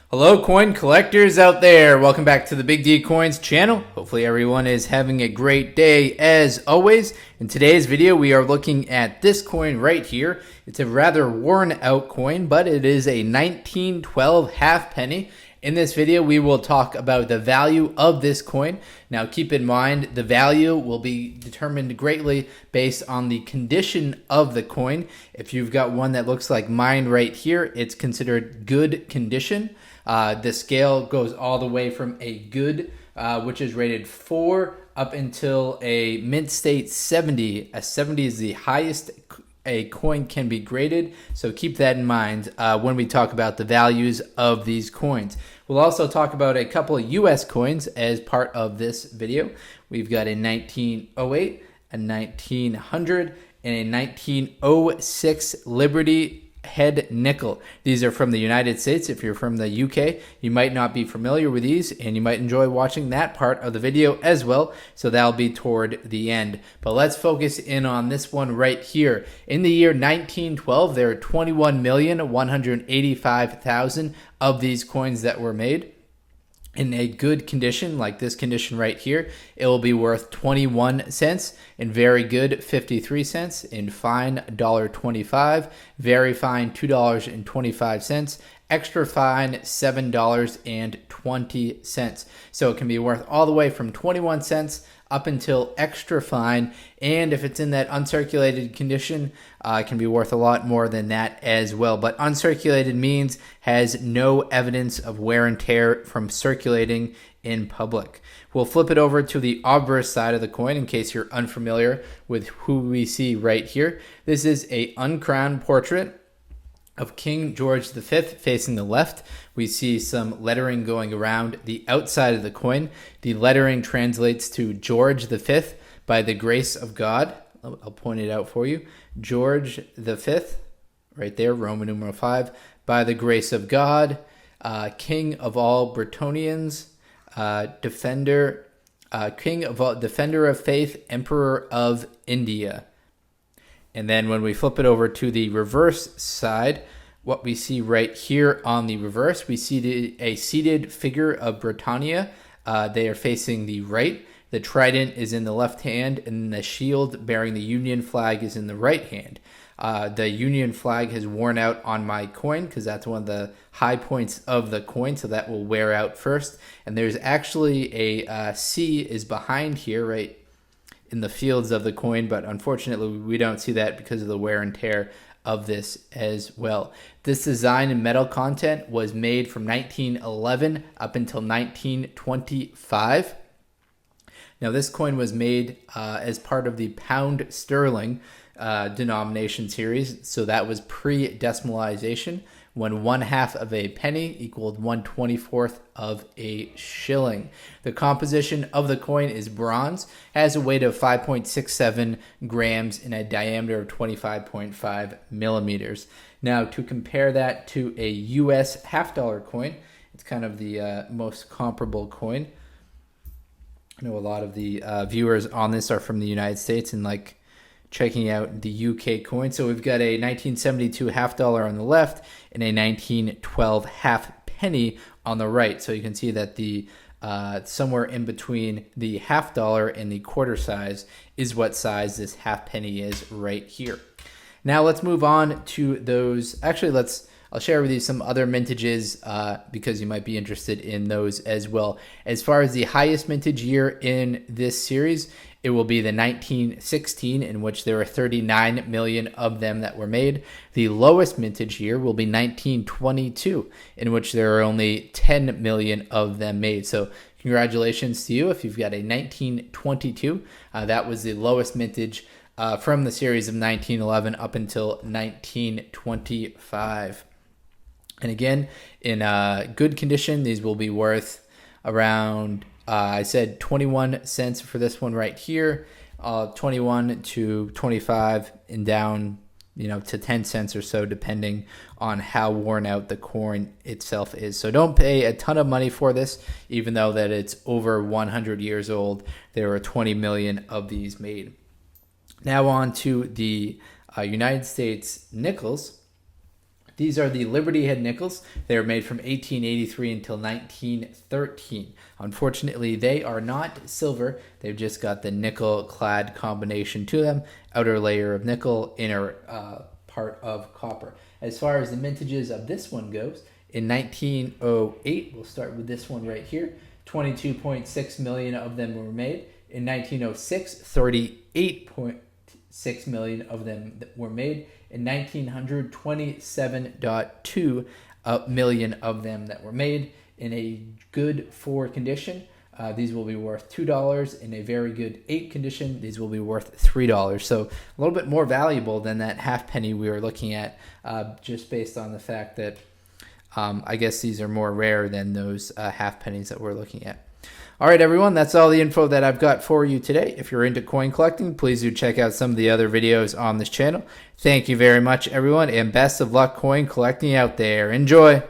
Hello coin collectors out there, welcome back to the Big D Coins channel. Hopefully everyone is having a great day as always. In today's video we are looking at this coin right here. It's a rather worn out coin, but it is a 1912 half penny. In this video we will talk about the value of this coin. Now keep in mind the value will be determined greatly based on the condition of the coin. If you've got one that looks like mine right here, it's considered good condition. The scale goes all the way from a good, which is rated 4, up until a mint state 70. A 70 is the highest a coin can be graded, so keep that in mind when we talk about the values of these coins. We'll also talk about a couple of US coins as part of this video. We've got a 1908, a 1900, and a 1906 Liberty head nickel. These are from the United States. If you're from the UK, you might not be familiar with these, and you might enjoy watching that part of the video as well, so that'll be toward the end. But let's focus in on this one right here. In the year 1912, there are 21,185,000 of these coins that were made. In a good condition, like this condition right here, it will be worth 21 cents. In very good, 53 cents. In fine, $1.25. Very fine, $2.25. Extra fine, $7.20. So it can be worth all the way from 21 cents up until extra fine, and if it's in that uncirculated condition, it can be worth a lot more than that as well. But uncirculated means has no evidence of wear and tear from circulating in public. We'll flip it over to the Obverse side of the coin in case you're unfamiliar with who we see right here. This is a uncrowned portrait of King George V facing the left. We see some lettering going around the outside of the coin. The lettering translates to George V by the grace of God. I'll point it out for you. George V, right there, Roman numeral 5, by the grace of God, King of all Bretonians, defender of faith, Emperor of India. And then when we flip it over to the reverse side, what we see right here on the reverse, we see a seated figure of Britannia. They are facing the right. The trident is in the left hand, and the shield bearing the Union flag is in the right hand. The Union flag has worn out on my coin because that's one of the high points of the coin, so that will wear out first. And there's actually a C is behind here, right in the fields of the coin, but unfortunately we don't see that because of the wear and tear of this as well. This design and metal content was made from 1911 up until 1925. Now this coin was made as part of the pound sterling denomination series, so that was pre-decimalization, when 1/2 of a penny equaled 1/24 of a shilling. The composition of the coin is bronze, has a weight of 5.67 grams and a diameter of 25.5 millimeters. Now to compare that to a US half-dollar coin, it's kind of the most comparable coin. I know a lot of the viewers on this are from the United States and like checking out the UK coin. So we've got a 1972 half dollar on the left and a 1912 half penny on the right. So you can see that the somewhere in between the half dollar and the quarter size is what size this half penny is right here. Now let's move on to those. Actually, I'll share with you some other mintages because you might be interested in those as well. As far as the highest mintage year in this series, it will be the 1916, in which there are 39 million of them that were made. The lowest mintage year will be 1922, in which there are only 10 million of them made. So congratulations to you if you've got a 1922. That was the lowest mintage from the series of 1911 up until 1925. And again, in good condition, these will be worth around, I said 21 cents for this one right here, 21 to 25 and down, to 10 cents or so, depending on how worn out the coin itself is. So don't pay a ton of money for this, even though that it's over 100 years old. There are 20 million of these made. Now on to the United States nickels. These are the Liberty Head nickels. They were made from 1883 until 1913. Unfortunately, they are not silver. They've just got the nickel-clad combination to them. Outer layer of nickel, inner part of copper. As far as the mintages of this one goes, in 1908, we'll start with this one right here, 22.6 million of them were made. In 1906, 38.6 million of them were made. In 1900, 27.2 million of them that were made. In a good 4 condition, these will be worth $2. In a very good 8 condition, these will be worth $3. So a little bit more valuable than that halfpenny we were looking at, just based on the fact that I guess these are more rare than those halfpennies that we're looking at. All right, everyone, that's all the info that I've got for you today. If you're into coin collecting, please do check out some of the other videos on this channel. Thank you very much, everyone, and best of luck coin collecting out there. Enjoy!